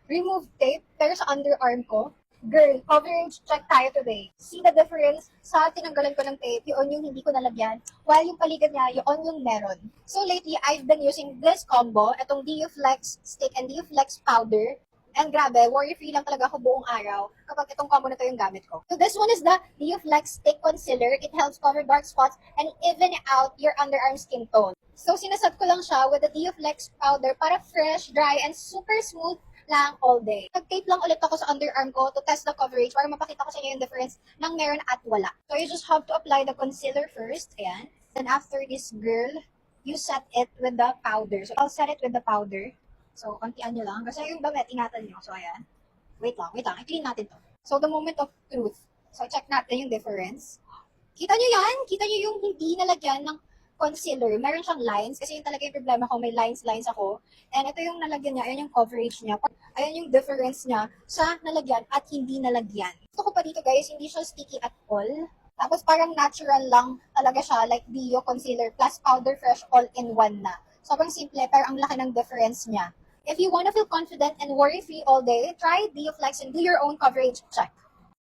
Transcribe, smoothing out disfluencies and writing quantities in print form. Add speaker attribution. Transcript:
Speaker 1: remove tape, pero sa underarm ko, girl, coverage check tayo today. See the difference sa tinanggalan ko ng tape, yun yung hindi ko nalagyan, while yung paligid niya, yun yung meron. So lately, I've been using this combo, itong DU-Flex stick and DU-Flex powder. And grabe, worry-free lang talaga ako buong araw kapag itong combo na to yung gamit ko. So this one is the DU-Flex Stick Concealer. It helps cover dark spots and even out your underarm skin tone. So sinasat ko lang siya with the DU-Flex powder para fresh, dry, and super smooth lang all day. Nag-tape lang ulit ako sa underarm ko to test the coverage para mapakita ko sa inyo yung difference ng meron at wala. So you just have to apply the concealer first. Ayan. Then after this, girl, you set it with the powder. So I'll set it with the powder. So, kontian nyo lang. Kasi yung damit, ingatan nyo. So, ayan. Wait lang. I-clean natin to. So, the moment of truth. So, check natin yung difference. Kita nyo yan? Kita nyo yung hindi nalagyan ng concealer. Meron siyang lines. Kasi yun talaga yung problema ko. May lines ako. And ito yung nalagyan niya. Ayan yung coverage niya. Ayan yung difference niya sa nalagyan at hindi nalagyan. Gusto ko pa dito, guys, hindi siya sticky at all. Tapos parang natural lang talaga siya. Like Dio Concealer plus Powder Fresh all-in-one na. Sobrang simple, pero ang laki ng difference niya. If you want to feel confident and worry-free all day, try DioFlex and do your own coverage check.